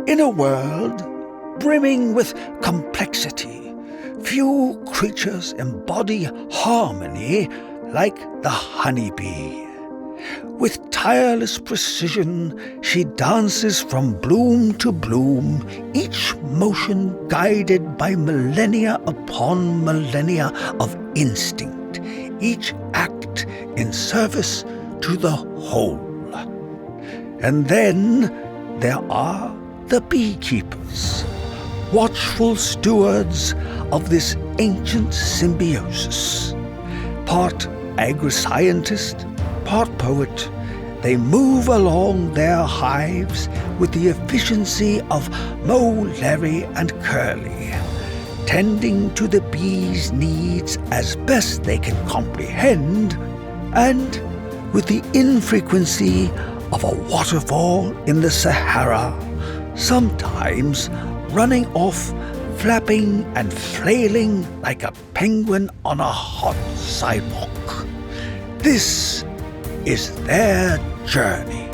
In a world brimming with complexity, few creatures embody harmony like the honeybee. With tireless precision, she dances from bloom to bloom, each motion guided by millennia upon millennia of instinct, each act in service to the whole. And then there are the beekeepers, watchful stewards of this ancient symbiosis. Part agri-scientist, part poet, they move along their hives with the efficiency of Mo, Larry, and Curly, tending to the bees' needs as best they can comprehend, and with the infrequency of a waterfall in the Sahara, sometimes running off, flapping and flailing like a penguin on a hot sidewalk. This is their journey.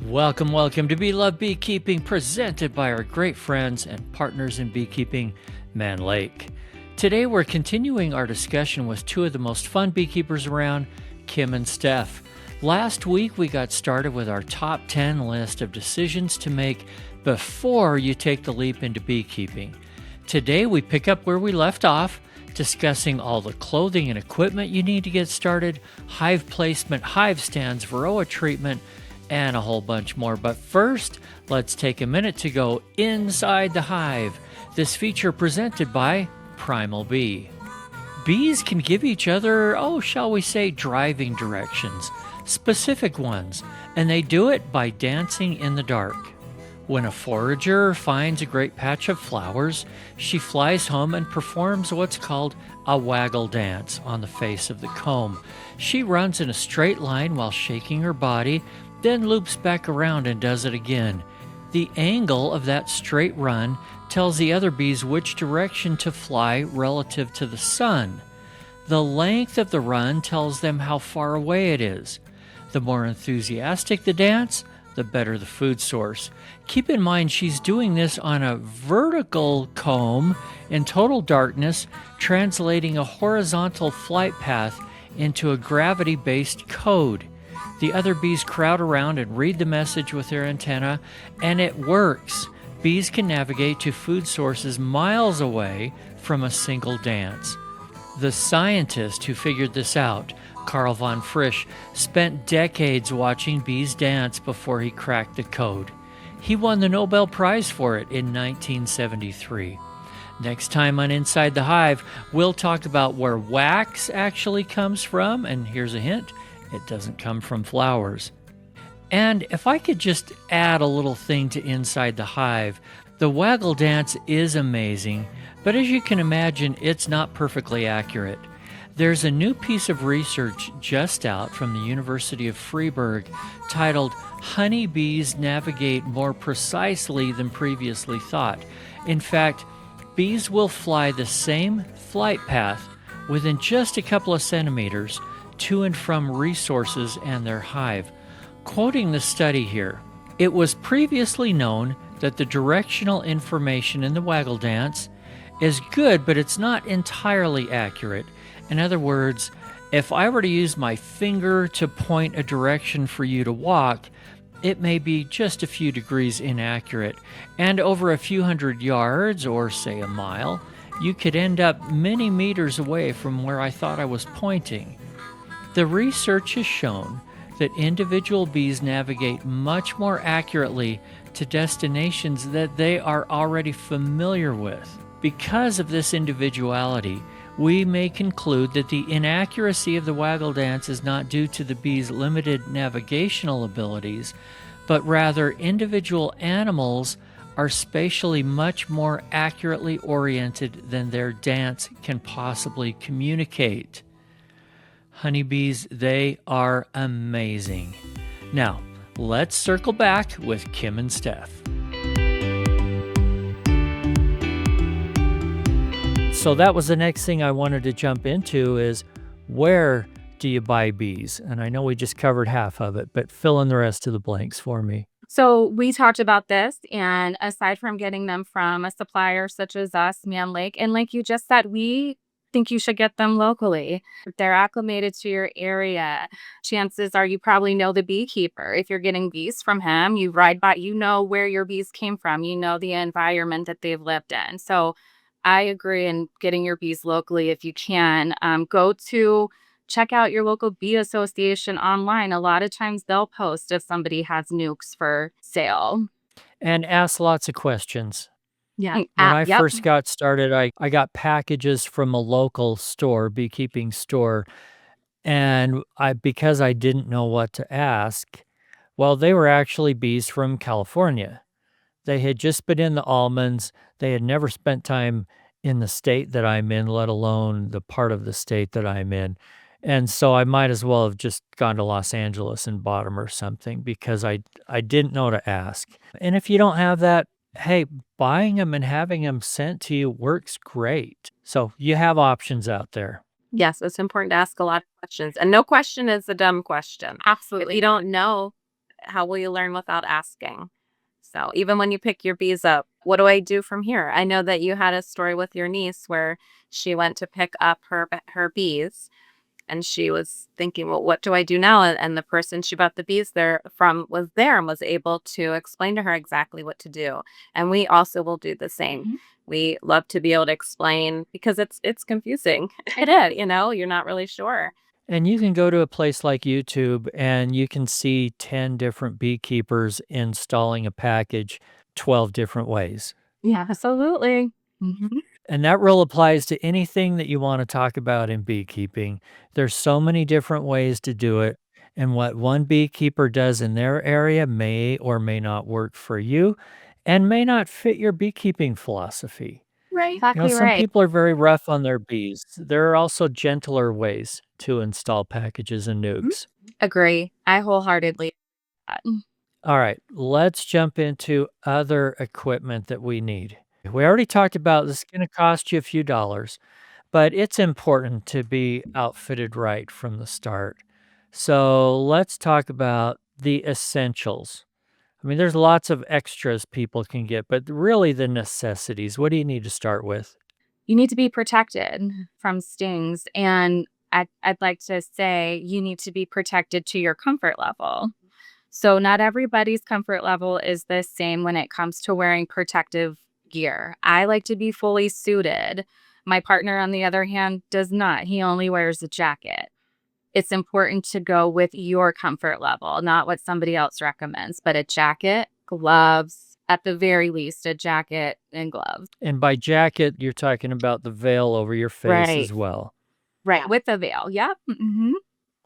Welcome to Bee Love Beekeeping, presented by our great friends and partners in beekeeping, Man Lake. Today we're continuing our discussion with two of the most fun beekeepers around, Kim and Steph. Last week we got started with our top 10 list of decisions to make before you take the leap into beekeeping. Today we pick up where we left off, discussing all the clothing and equipment you need to get started, hive placement, hive stands, varroa treatment, and a whole bunch more. But first, let's take a minute to go inside the hive. This feature presented by Primal Bee. Bees can give each other, shall we say, driving directions, specific ones, and they do it by dancing in the dark. When a forager finds a great patch of flowers, she flies home and performs what's called a waggle dance on the face of the comb. She runs in a straight line while shaking her body, then loops back around and does it again. The angle of that straight run tells the other bees which direction to fly relative to the sun. The length of the run tells them how far away it is. The more enthusiastic the dance, the better the food source. Keep in mind she's doing this on a vertical comb in total darkness, translating a horizontal flight path into a gravity-based code. The other bees crowd around and read the message with their antenna, and it works. Bees can navigate to food sources miles away from a single dance. The scientist who figured this out, Carl von Frisch, spent decades watching bees dance before he cracked the code. He won the Nobel Prize for it in 1973. Next time on Inside the Hive, we'll talk about where wax actually comes from, and here's a hint, it doesn't come from flowers. And if I could just add a little thing to Inside the Hive, the waggle dance is amazing, but as you can imagine, it's not perfectly accurate. There's a new piece of research just out from the University of Freiburg titled Honeybees Navigate More Precisely Than Previously Thought. In fact, bees will fly the same flight path within just a couple of centimeters to and from resources and their hive. Quoting the study here, it was previously known that the directional information in the waggle dance is good, but it's not entirely accurate. In other words, if I were to use my finger to point a direction for you to walk, it may be just a few degrees inaccurate, and over a few hundred yards, or say a mile, you could end up many meters away from where I thought I was pointing. The research has shown that individual bees navigate much more accurately to destinations that they are already familiar with. Because of this individuality, we may conclude that the inaccuracy of the waggle dance is not due to the bees' limited navigational abilities, but rather individual animals are spatially much more accurately oriented than their dance can possibly communicate. Honeybees, they are amazing. Now, let's circle back with Kim and Steph. So that was the next thing I wanted to jump into is Where do you buy bees? And I know we just covered half of it, but fill in the rest of the blanks for me. So we talked about this, and aside from getting them from a supplier such as us, Man Lake, and like you just said, we think you should get them locally. If they're acclimated to your area, chances are you probably know the beekeeper. If you're getting bees from him, you ride by, you know where your bees came from, you know the environment that they've lived in. So I agree in getting your bees locally if you can. Go to check out your local bee association online. A lot of times they'll post if somebody has nukes for sale. And ask lots of questions. Yeah. When I Yep. first got started, I got packages from a local store, beekeeping store, and because I didn't know what to ask, well, they were actually bees from California. They had just been in the almonds. They had never spent time in the state that I'm in, let alone the part of the state that I'm in. And so I might as well have just gone to Los Angeles and bought them or something because I didn't know to ask. And if you don't have that, hey, buying them and having them sent to you works great. So you have options out there. Yes, it's important to ask a lot of questions. And no question is a dumb question. Absolutely. If you don't know, how will you learn without asking? So even when you pick your bees up, what do I do from here? I know that you had a story with your niece where she went to pick up her bees and she was thinking, well, what do I do now? And the person she bought the bees there from was there and was able to explain to her exactly what to do. And we also will do the same. We love to be able to explain because it's confusing. It is, you're not really sure. And you can go to a place like YouTube and you can see 10 different beekeepers installing a package 12 different ways. Yeah, absolutely. Mhm. And that rule applies to anything that you want to talk about in beekeeping. There's so many different ways to do it. And what one beekeeper does in their area may or may not work for you and may not fit your beekeeping philosophy. Right. Exactly Some right. people are very rough on their bees. There are also gentler ways to install packages and Mhm. nukes. Agree. I wholeheartedly. All right, let's jump into other equipment that we need. We already talked about this is going to cost you a few dollars, but it's important to be outfitted right from the start. So let's talk about the essentials. I mean, there's lots of extras people can get, but really the necessities. What do you need to start with? You need to be protected from stings. And I'd like to say you need to be protected to your comfort level. So, not everybody's comfort level is the same when it comes to wearing protective gear. I like to be fully suited. My partner, on the other hand, does not. He only wears a jacket. It's important to go with your comfort level, not what somebody else recommends, but a jacket, gloves, at the very least, a jacket and gloves. And by jacket, you're talking about the veil over your face Right. as well. Right. With a veil. Yep.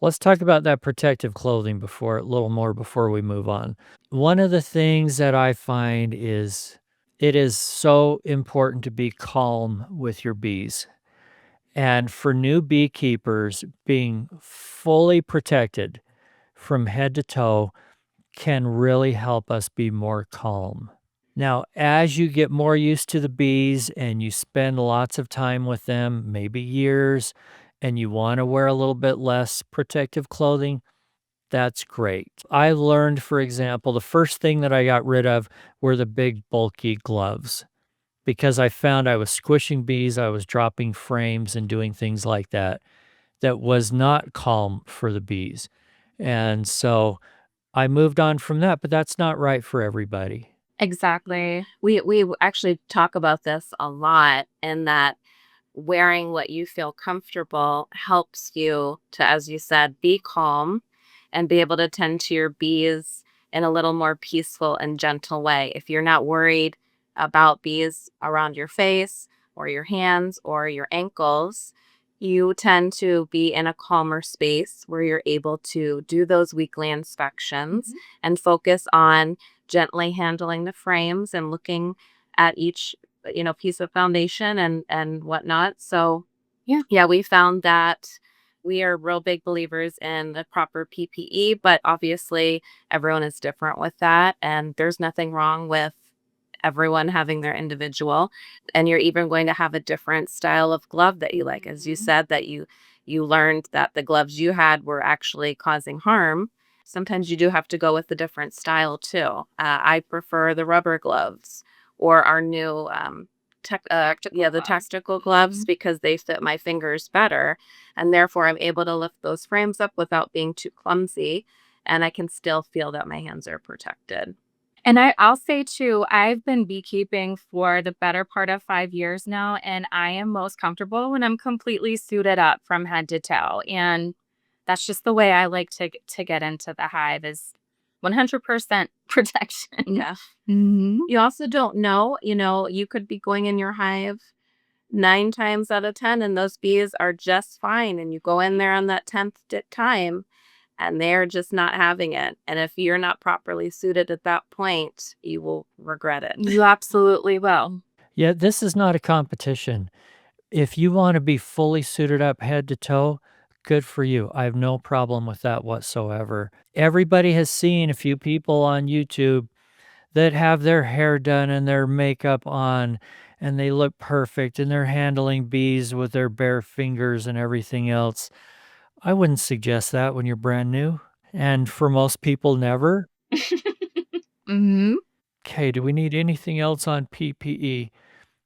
Let's talk about that protective clothing before a little more before we move on. One of the things that I find is it is so important to be calm with your bees. And for new beekeepers, being fully protected from head to toe can really help us be more calm. Now, as you get more used to the bees and you spend lots of time with them, maybe years, and you want to wear a little bit less protective clothing, that's great. I learned, for example, the first thing that I got rid of were the big, bulky gloves because I found I was squishing bees, I was dropping frames and doing things like that that was not calm for the bees. And so I moved on from that, but that's not right for everybody. Exactly. We actually talk about this a lot in that wearing what you feel comfortable helps you to, as you said, be calm and be able to tend to your bees in a little more peaceful and gentle way. If you're not worried about bees around your face or your hands or your ankles, you tend to be in a calmer space where you're able to do those weekly inspections and focus on gently handling the frames and looking at each piece of foundation and whatnot. So yeah, we found that we are real big believers in the proper PPE, but obviously everyone is different with that, and there's nothing wrong with everyone having their individual. And you're even going to have a different style of glove that you like. As you said, that you learned that the gloves you had were actually causing harm. Sometimes you do have to go with a different style too. I prefer the rubber gloves or our new the tactical gloves because they fit my fingers better, and therefore I'm able to lift those frames up without being too clumsy, and I can still feel that my hands are protected. And I'll say too, I've been beekeeping for the better part of 5 years now, and I am most comfortable when I'm completely suited up from head to toe. And that's just the way I like to get into the hive is 100% protection. Yeah. Hmm. You also don't know, you could be going in your hive 9 times out of 10 and those bees are just fine, and you go in there on that 10th time and they're just not having it. And if you're not properly suited at that point, you will regret it. You absolutely will. Yeah, this is not a competition. If you want to be fully suited up head to toe, good for you. I have no problem with that whatsoever. Everybody has seen a few people on YouTube that have their hair done and their makeup on, and they look perfect, and they're handling bees with their bare fingers and everything else. I wouldn't suggest that when you're brand new. And for most people, never. Hmm. Okay, do we need anything else on PPE?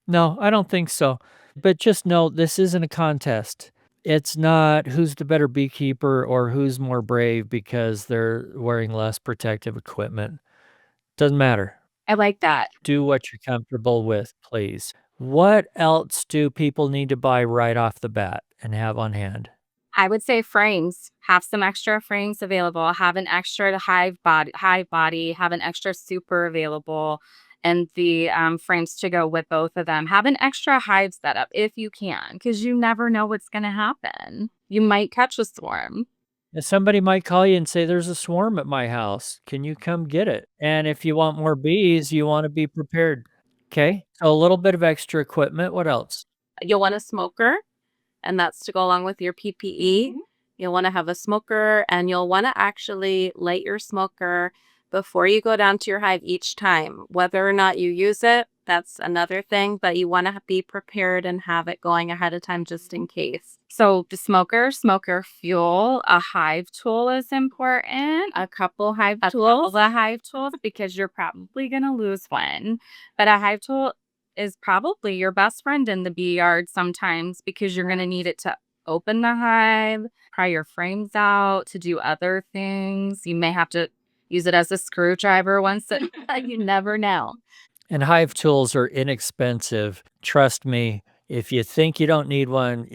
No, I don't think so. But just know this isn't a contest. It's not who's the better beekeeper or who's more brave because they're wearing less protective equipment. Doesn't matter. I like that. Do what you're comfortable with, please. What else do people need to buy right off the bat and have on hand? I would say frames. Have some extra frames available. Have an extra hive body. Have an extra super available, and the frames to go with both of them. Have an extra hive setup if you can, because you never know what's going to happen. You might catch a swarm. And somebody might call you and say, "There's a swarm at my house. Can you come get it?" And if you want more bees, you want to be prepared. Okay, so a little bit of extra equipment. What else? You'll want a smoker, and that's to go along with your PPE. You'll want to have a smoker, and you'll want to actually light your smoker before you go down to your hive each time. Whether or not you use it, that's another thing, but you want to be prepared and have it going ahead of time just in case. So the smoker fuel, a hive tool is important. A couple hive A tools. couple of hive tools because you're probably going to lose one. But a hive tool is probably your best friend in the bee yard sometimes because you're going to need it to open the hive, pry your frames out, to do other things. You may have to use it as a screwdriver once you never know. And hive tools are inexpensive. Trust me, if you think you don't need one,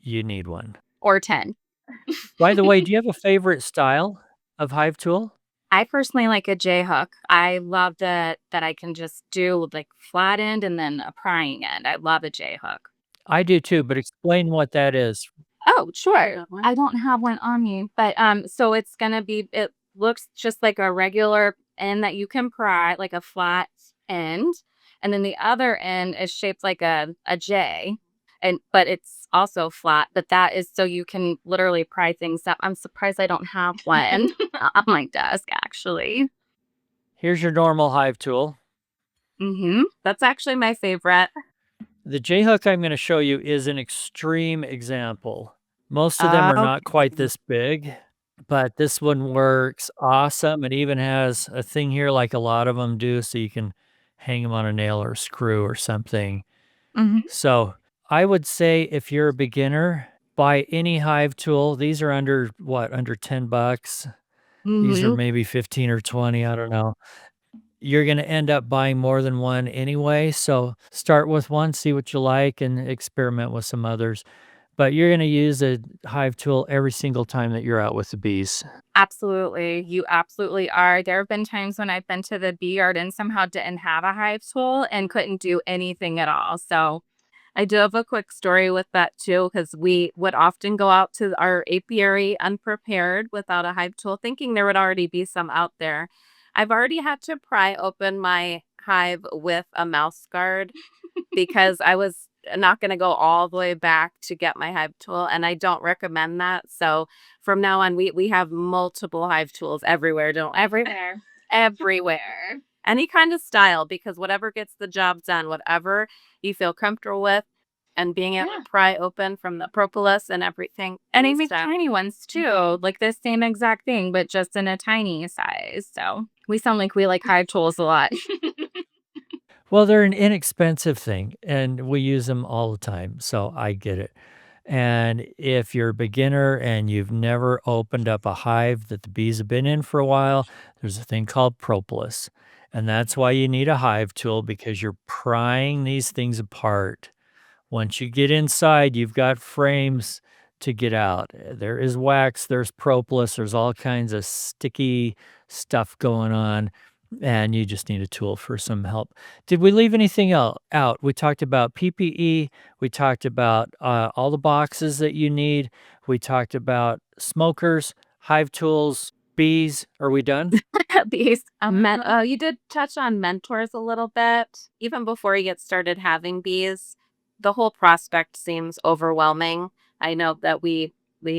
you need one. Or 10. By the way, do you have a favorite style of hive tool? I personally like a J hook. I love that I can just do like flat end and then a prying end. I love a J hook. I do too, but explain what that is. Oh, sure. I don't have one on me, but so it's gonna be. It looks just like a regular end that you can pry, like a flat end, and then the other end is shaped like a J, and but it's also flat. But that is so you can literally pry things up. I'm surprised I don't have one on my desk, actually. Here's your normal hive tool. That's actually my favorite. The J-hook I'm going to show you is an extreme example. Most of them are not quite this big, but this one works awesome. It even has a thing here like a lot of them do, so you can hang them on a nail or a screw or something. So I would say if you're a beginner, buy any hive tool. These are under 10 bucks. These are maybe 15 or 20, I don't know. You're going to end up buying more than one anyway. So start with one, see what you like, and experiment with some others. But you're going to use a hive tool every single time that you're out with the bees. Absolutely. You absolutely are. There have been times when I've been to the bee yard and somehow didn't have a hive tool and couldn't do anything at all. So I do have a quick story with that too, because we would often go out to our apiary unprepared without a hive tool, thinking there would already be some out there. I've already had to pry open my hive with a mouse guard because I was not going to go all the way back to get my hive tool, and I don't recommend that. So from now on, we have multiple hive tools everywhere, don't we? everywhere. Everywhere. any kind of style, because whatever gets the job done, whatever you feel comfortable with, and being able Yeah. to pry open from the propolis and everything. And I and make stuff. tiny ones too, like the same exact thing, but just in a tiny size. So we sound like we like Hive tools a lot. Well, they're an inexpensive thing, and we use them all the time, so I get it. And if you're a beginner and you've never opened up a hive that the bees have been in for a while, there's a thing called propolis. And that's why you need a hive tool because you're prying these things apart. Once you get inside, you've got frames to get out. There is wax, there's propolis, there's all kinds of sticky stuff going on, and you just need a tool for some help. Did we leave anything out? We talked about PPE, we talked about all the boxes that you need, we talked about smokers, hive tools, bees. Are we done? These. You did touch on mentors a little bit. Even before you get started having bees, the whole prospect seems overwhelming. I know that we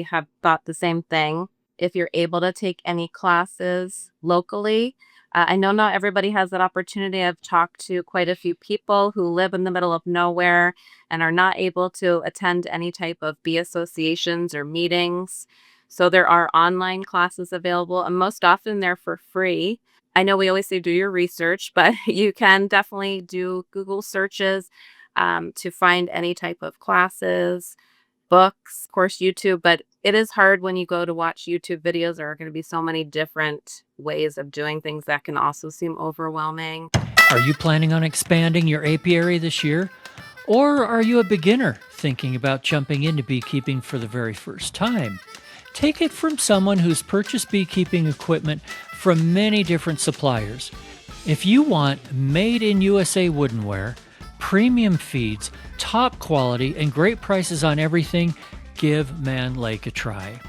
have thought the same thing. If you're able to take any classes locally, I know not everybody has that opportunity. I've talked to quite a few people who live in the middle of nowhere and are not able to attend any type of bee associations or meetings. So there are online classes available, and most often they're for free. I know we always say do your research, but you can definitely do Google searches to find any type of classes, books, of course, YouTube. But it is hard when you go to watch YouTube videos. There are going to be so many different ways of doing things that can also seem overwhelming. Are you planning on expanding your apiary this year? Or are you a beginner thinking about jumping into beekeeping for the very first time? Take it from someone who's purchased beekeeping equipment from many different suppliers. If you want made in USA woodenware, premium feeds, top quality, and great prices on everything, give Man Lake a try.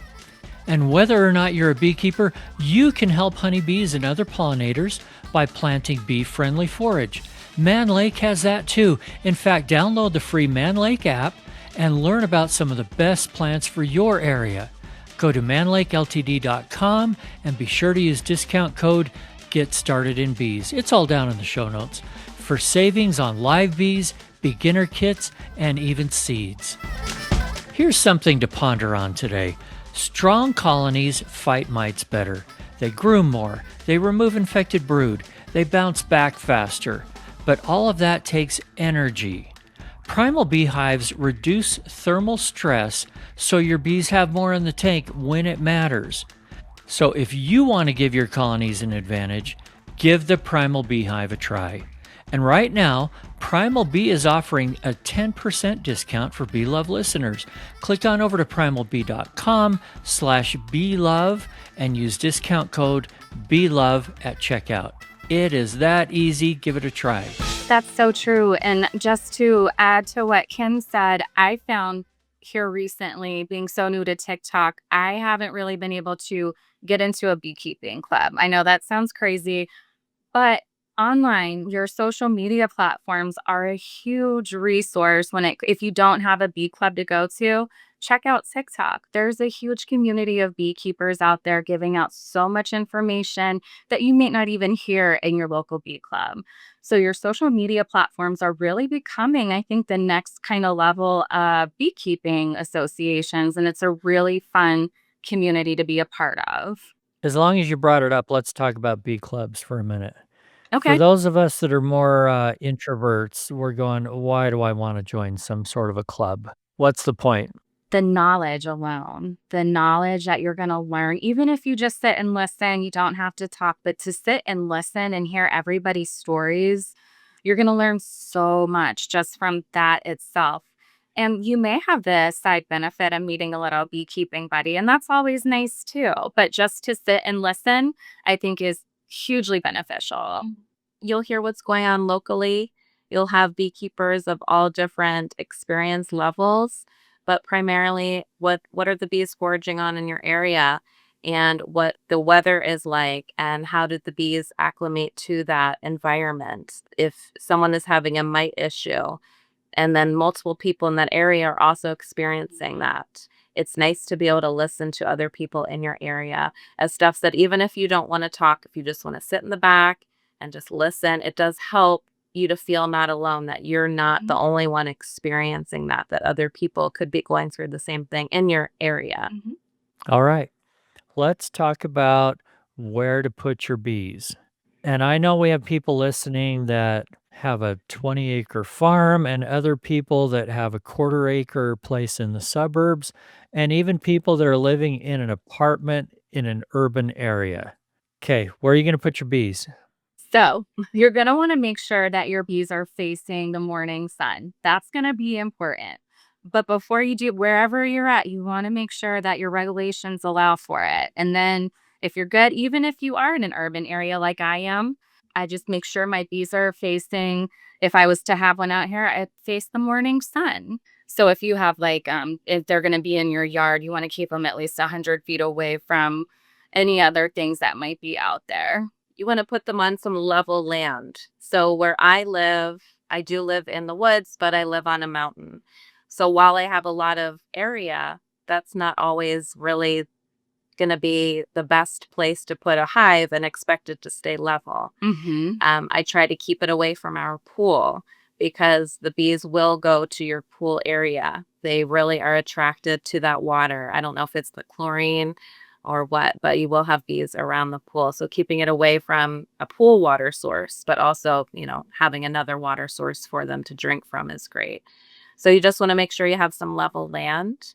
And whether or not you're a beekeeper, you can help honeybees and other pollinators by planting bee-friendly forage. Man Lake has that too. In fact, download the free Man Lake app and learn about some of the best plants for your area. Go to manlakeltd.com and be sure to use discount code GETSTARTEDINBEES. It's all down in the show notes for savings on live bees, beginner kits, and even seeds. Here's something to ponder on today. Strong colonies fight mites better. They groom more. They remove infected brood. They bounce back faster. But all of that takes energy. Primal beehives reduce thermal stress so your bees have more in the tank when it matters. So if you want to give your colonies an advantage, give the Primal Beehive a try. And right now, Primal Bee is offering a 10% discount for Bee Love listeners. Click on over to primalbee.com/beelove and use discount code BEELOVE at checkout. It is that easy. Give it a try. That's so true. And just to add to what Kim said, I found here recently, being so new to TikTok, I haven't really been able to get into a beekeeping club. I know that sounds crazy, but online, your social media platforms are a huge resource if you don't have a bee club to go to, check out TikTok. There's a huge community of beekeepers out there giving out so much information that you may not even hear in your local bee club. So your social media platforms are really becoming, I think, the next kind of level of beekeeping associations, and it's a really fun community to be a part of. As long as you brought it up, let's talk about bee clubs for a minute. For Okay. those of us that are more introverts, we're going, why do I want to join some sort of a club? What's the point? The knowledge alone, the knowledge that you're going to learn, even if you just sit and listen, you don't have to talk, but to sit and listen and hear everybody's stories, you're going to learn so much just from that itself. And you may have the side benefit of meeting a little beekeeping buddy, and that's always nice too. But just to sit and listen, I think is hugely beneficial. You'll hear what's going on locally. You'll have beekeepers of all different experience levels, but primarily what are the bees foraging on in your area, and what the weather is like, and how did the bees acclimate to that environment. If someone is having a mite issue and then multiple people in that area are also experiencing that, it's nice to be able to listen to other people in your area. As Steph said, even if you don't want to talk, if you just want to sit in the back, and just listen. It does help you to feel not alone, that you're not the only one experiencing that, that other people could be going through the same thing in your area. All right. Let's talk about where to put your bees. And I know we have people listening that have a 20-acre farm and other people that have a quarter-acre place in the suburbs, and even people that are living in an apartment in an urban area. Okay, where are you going to put your bees? So you're going to want to make sure that your bees are facing the morning sun. That's going to be important. But before you do, wherever you're at, you want to make sure that your regulations allow for it. And then if you're good, even if you are in an urban area like I am, I just make sure my bees are facing, if I was to have one out here, I face the morning sun. So if you have if they're going to be in your yard, you want to keep them at least 100 feet away from any other things that might be out there. You want to put them on some level land. So where I live, I do live in the woods, but I live on a mountain. So while I have a lot of area, that's not always really going to be the best place to put a hive and expect it to stay level. I try to keep it away from our pool because the bees will go to your pool area. They really are attracted to that water. I don't know if it's the chlorine or what, but you will have bees around the pool. So keeping it away from a pool water source, but also, having another water source for them to drink from is great. So you just want to make sure you have some level land,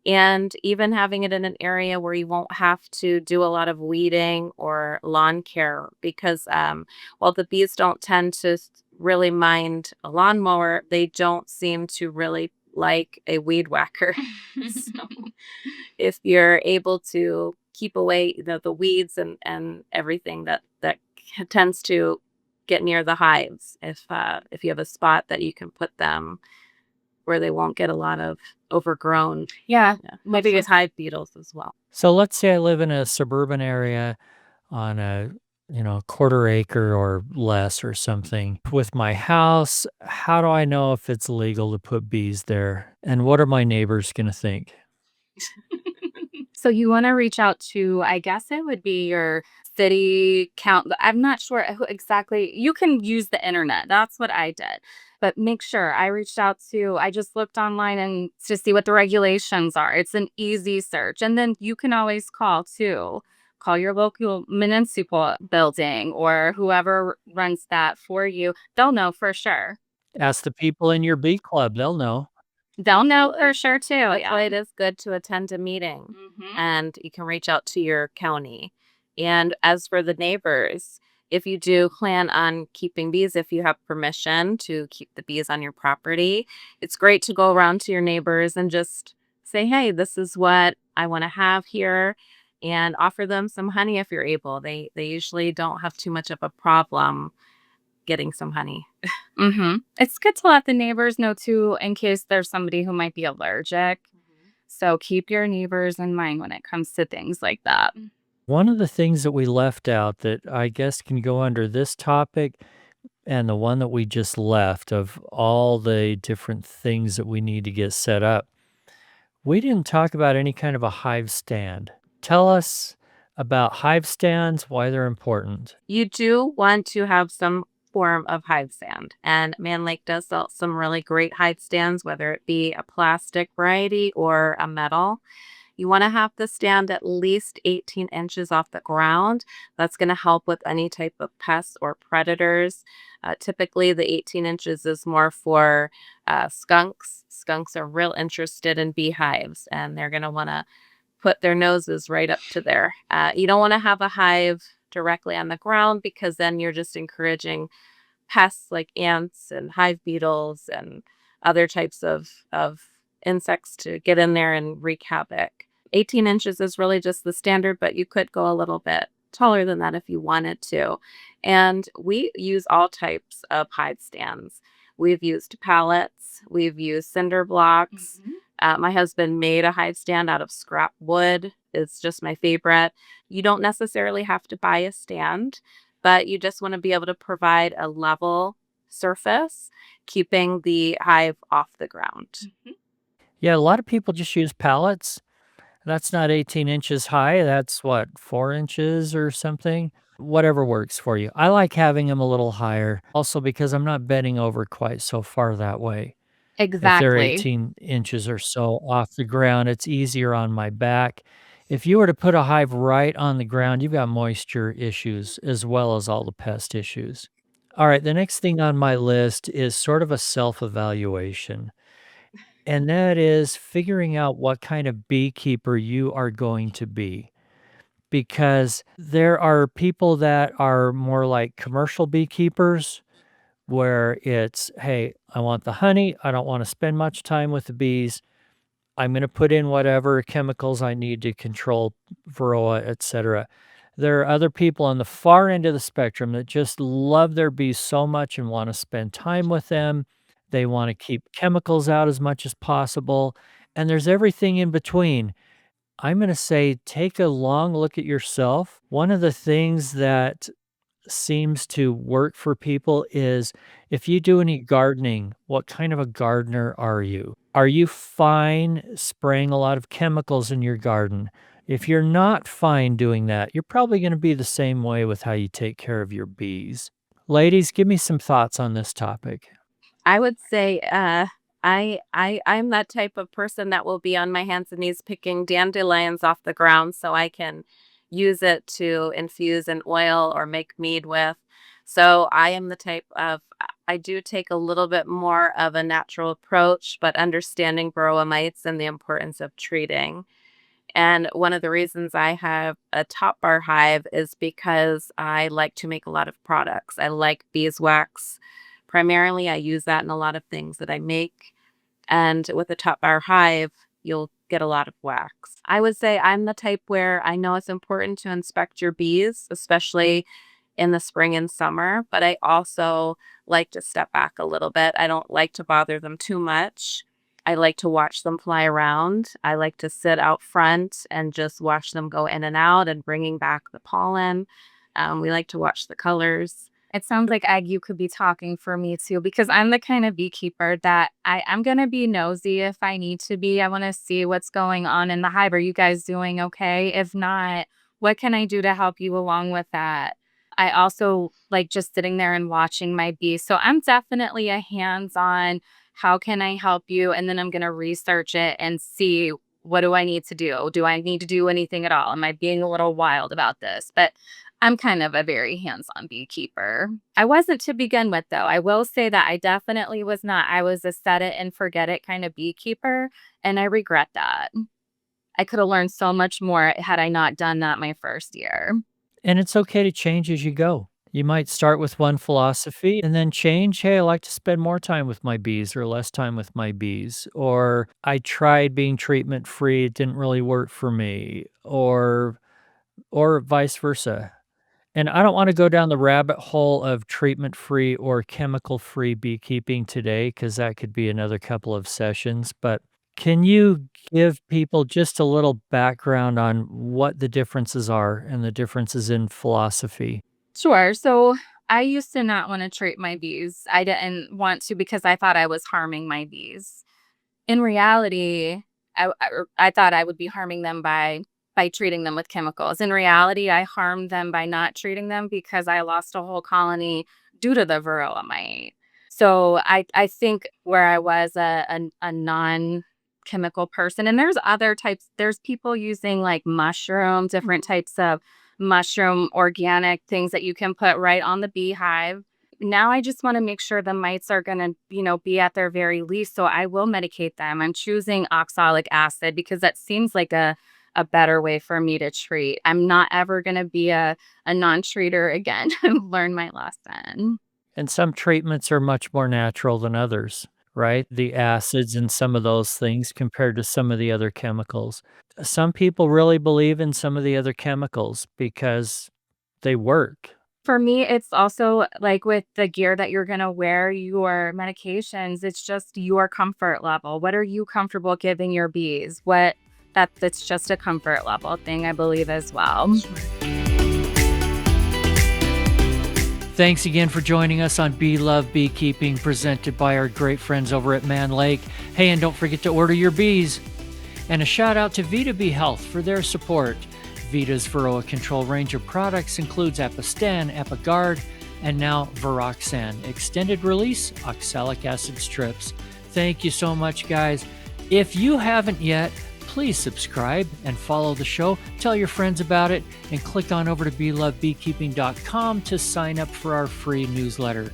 and even having it in an area where you won't have to do a lot of weeding or lawn care, because while the bees don't tend to really mind a lawnmower, they don't seem to really like a weed whacker. So if you're able to keep away the weeds and everything that tends to get near the hives, if you have a spot that you can put them where they won't get a lot of overgrown. Yeah. Maybe with hive beetles as well. So let's say I live in a suburban area on a quarter acre or less or something. With my house, how do I know if it's legal to put bees there? And what are my neighbors going to think? So you want to reach out to, I guess it would be your city count. I'm not sure who exactly. You can use the internet. That's what I did. But make sure I just looked online and to see what the regulations are. It's an easy search. And then you can always call too. Call your local municipal building or whoever runs that for you. They'll know for sure. Ask the people in your bee club, they'll know. They'll know for sure too. That's Yeah. why it is good to attend a meeting, and you can reach out to your county. And as for the neighbors, if you do plan on keeping bees, if you have permission to keep the bees on your property, it's great to go around to your neighbors and just say, hey, this is what I want to have here, and offer them some honey if you're able. They usually don't have too much of a problem getting some honey. It's good to let the neighbors know too, in case there's somebody who might be allergic. So keep your neighbors in mind when it comes to things like that. One of the things that we left out that I guess can go under this topic and the one that we just left of all the different things that we need to get set up, we didn't talk about any kind of a hive stand. Tell us about hive stands, why they're important. You do want to have some form of hive stand, and Man Lake does sell some really great hive stands, whether it be a plastic variety or a metal. You want to have the stand at least 18 inches off the ground. That's going to help with any type of pests or predators. Typically, the 18 inches is more for skunks. Skunks are real interested in beehives, and they're going to want to put their noses right up to there. You don't want to have a hive directly on the ground, because then you're just encouraging pests like ants and hive beetles and other types of insects to get in there and wreak havoc. 18 inches is really just the standard, but you could go a little bit taller than that if you wanted to. And we use all types of hive stands. We've used pallets, we've used cinder blocks. My husband made a hive stand out of scrap wood. It's just my favorite. You don't necessarily have to buy a stand, but you just want to be able to provide a level surface, keeping the hive off the ground. Yeah, a lot of people just use pallets. That's not 18 inches high. That's what, 4 inches or something? whatever works for you. I like having them a little higher, also because I'm not bending over quite so far that way. If they're Exactly. 18 inches or so off the ground, it's easier on my back. If you were to put a hive right on the ground, you've got moisture issues as well as all the pest issues. All right, the next thing on my list is sort of a self-evaluation, and that is figuring out what kind of beekeeper you are going to be. Because there are people that are more like commercial beekeepers where it's, "Hey, I want the honey. I don't wanna spend much time with the bees. I'm gonna put in whatever chemicals I need to control varroa, etcetera." There are other people on the far end of the spectrum that just love their bees so much and wanna spend time with them. They wanna keep chemicals out as much as possible, and there's everything in between. I'm gonna say take a long look at yourself. One of the things that seems to work for people is if you do any gardening, what kind of a gardener are you? Are you fine spraying a lot of chemicals in your garden? If you're not fine doing that, you're probably going to be the same way with how you take care of your bees. Ladies, give me some thoughts on this topic. I would say, I'm that type of person that will be on my hands and knees picking dandelions off the ground so I can use it to infuse an oil or make mead with. So I am the type of I do take a little bit more of a natural approach, but understanding varroa mites and the importance of treating. And one of the reasons I have a top bar hive is because I like to make a lot of products. I like beeswax. Primarily, I use that in a lot of things that I make. And with a top bar hive, you'll get a lot of wax. I would say I'm the type where I know it's important to inspect your bees, especially in the spring and summer, but I also like to step back a little bit. I don't like to bother them too much. I like to watch them fly around. I like to sit out front and just watch them go in and out and bringing back the pollen. We like to watch the colors. It sounds like, Ag, you could be talking for me too, because I'm the kind of beekeeper that I'm gonna be nosy if I need to be. I want to see what's going on in the hive. Are you guys doing okay? If not, what can I do to help you along with that? I also like just sitting there and watching my bees. So I'm definitely a hands-on, how can I help you? And then I'm gonna research it and see, what do I need to do? Do I need to do anything at all? Am I being a little wild about this? But I'm kind of a very hands-on beekeeper. I wasn't to begin with, though. I will say that I definitely was not. I was a set it and forget it kind of beekeeper, and I regret that. I could have learned so much more had I not done that my first year. And it's okay to change as you go. You might start with one philosophy and then change. Hey, I like to spend more time with my bees or less time with my bees. Or I tried being treatment free. It didn't really work for me. Or vice versa. And I don't want to go down the rabbit hole of treatment free or chemical free beekeeping today, because that could be another couple of sessions. But can you give people just a little background on what the differences are and the differences in philosophy? Sure. So I used to not want to treat my bees. I didn't want to because I thought I was harming my bees. In reality, I thought I would be harming them by treating them with chemicals. In reality, I harmed them by not treating them because I lost a whole colony due to the varroa mite. So I think where I was a non-chemical person, and there's other types. There's people using like mushroom, different types of mushroom organic things that you can put right on the beehive. Now I just want to make sure the mites are going to, be at their very least. So I will medicate them. I'm choosing oxalic acid because that seems like a better way for me to treat. I'm not ever going to be a non-treater again. I've learned my lesson. And some treatments are much more natural than others, right? The acids and some of those things compared to some of the other chemicals. Some people really believe in some of the other chemicals because they work. For me, it's also like with the gear that you're going to wear, your medications, it's just your comfort level. What are you comfortable giving your bees? That's just a comfort level thing, I believe, as well. Thanks again for joining us on Bee Love Beekeeping, presented by our great friends over at Man Lake. Hey, and don't forget to order your bees. And a shout out to Vita Bee Health for their support. Vita's Varroa Control range of products includes Apistan, Apiguard, and now Varoxan extended release oxalic acid strips. Thank you so much, guys. If you haven't yet, please subscribe and follow the show. Tell your friends about it and click on over to belovebeekeeping.com to sign up for our free newsletter.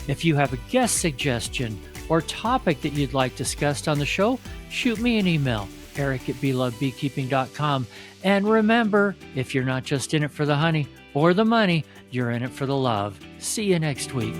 If you have a guest suggestion or topic that you'd like discussed on the show, shoot me an email, eric@belovebeekeeping.com. And remember, if you're not just in it for the honey or the money, you're in it for the love. See you next week.